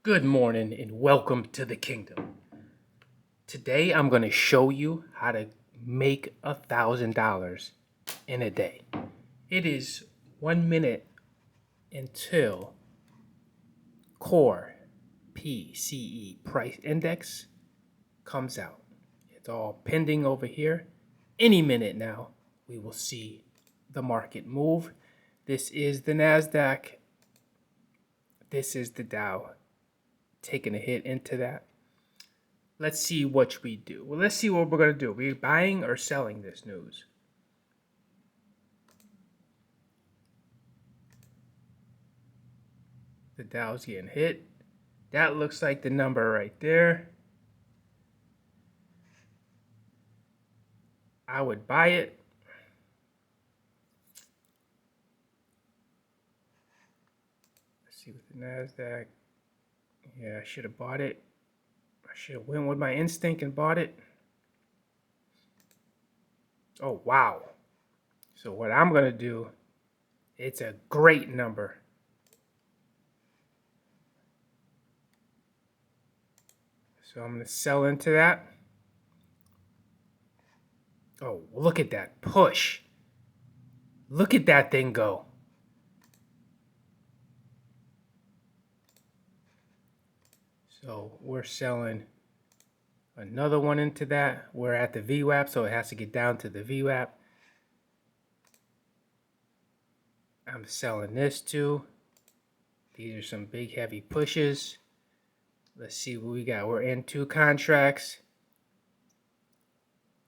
Good morning and welcome to the kingdom. Today I'm going to show you how to make $1,000 in a day. It is 1 minute until core PCE price index comes out. It's all pending over here. Any minute now, we will see the market move. This is the NASDAQ. This is the Dow taking a hit into that. Let's see what we do. Well, let's see what we're going to do. Are we buying or selling this news? The Dow's getting hit. That looks like the number right there. I would buy it. Let's see what the NASDAQ. Yeah, I should have bought it. I should have went with my instinct and bought it. Oh, wow. So what I'm going to do, it's a great number. So I'm going to sell into that. Oh, look at that push. Look at that thing go. So we're selling another one into that. We're at the VWAP, so it has to get down to the VWAP. I'm selling this too. These are some big heavy pushes. Let's see what we got. We're in two contracts.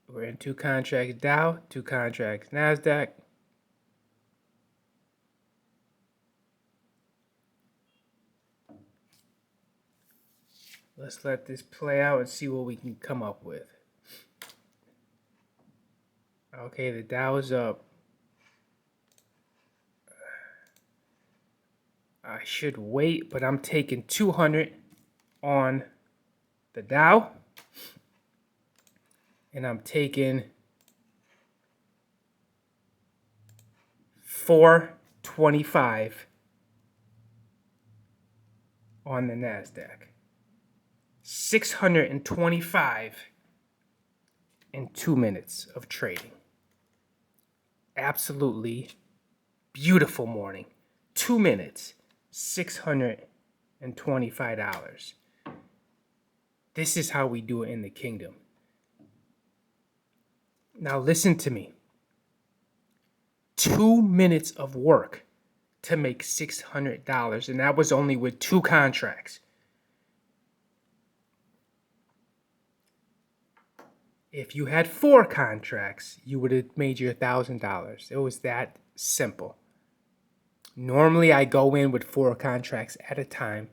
We're in two contracts Dow, two contracts NASDAQ. Let's let this play out and see what we can come up with. Okay, the Dow is up. I should wait, but I'm taking 200 on the Dow. And I'm taking 425 on the NASDAQ. 625 in 2 minutes of trading. Absolutely beautiful morning. 2 minutes, $625. This is how we do it in the kingdom. Now listen to me. 2 minutes of work to make $600, and that was only with two contracts. If you had four contracts, you would have made your $1,000. It was that simple. Normally, I go in with four contracts at a time.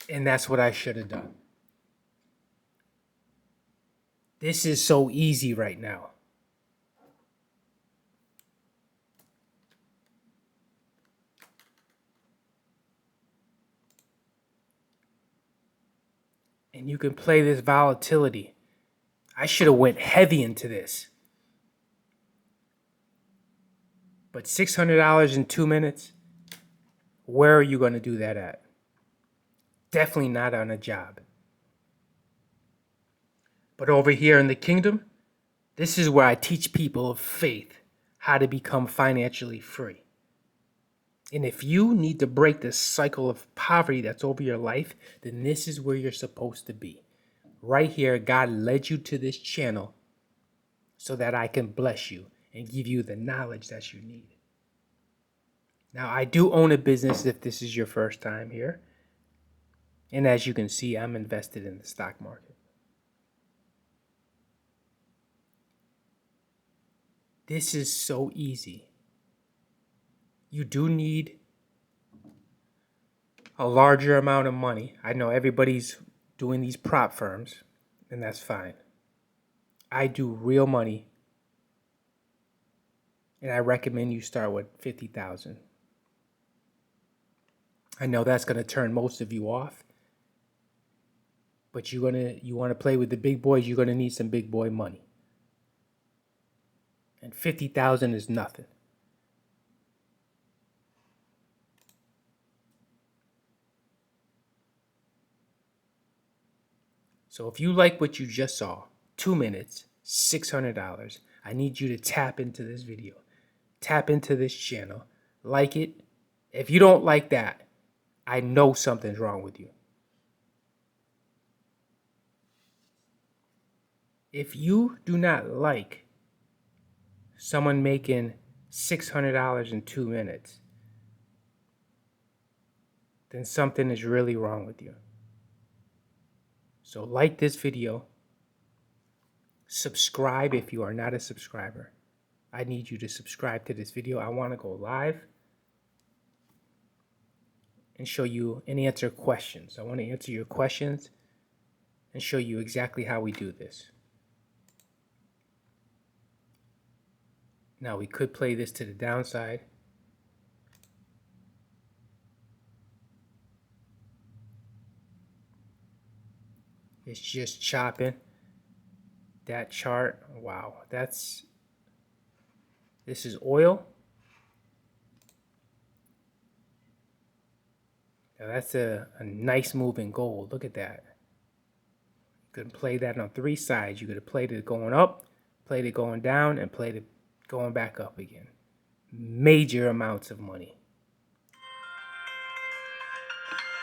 And that's what I should have done. This is so easy right now. And you can play this volatility. I should have went heavy into this. But $600 in 2 minutes, where are you going to do that at? Definitely not on a job. But over here in the kingdom, this is where I teach people of faith how to become financially free. And if you need to break this cycle of poverty that's over your life, then this is where you're supposed to be. Right here, God led you to this channel so that I can bless you and give you the knowledge that you need. Now, I do own a business if this is your first time here. And as you can see, I'm invested in the stock market. This is so easy. You do need a larger amount of money. I know everybody's doing these prop firms, and that's fine. I do real money, and I recommend you start with 50,000. I know that's going to turn most of you off, but you want to play with the big boys, you're going to need some big boy money. And 50,000 is nothing. So if you like what you just saw, 2 minutes, $600, I need you to tap into this video. Tap into this channel. Like it. If you don't like that, I know something's wrong with you. If you do not like someone making $600 in 2 minutes, then something is really wrong with you. So like this video. Subscribe if you are not a subscriber. I need you to subscribe to this video. I want to go live and show you and answer questions. I want to answer your questions and show you exactly how we do this. Now we could play this to the downside. It's just chopping. That chart, wow, this is oil. Now that's a nice move in gold. Look at that. You could play that on 3 sides. You could have played it going up, played it going down, and played it going back up again. Major amounts of money.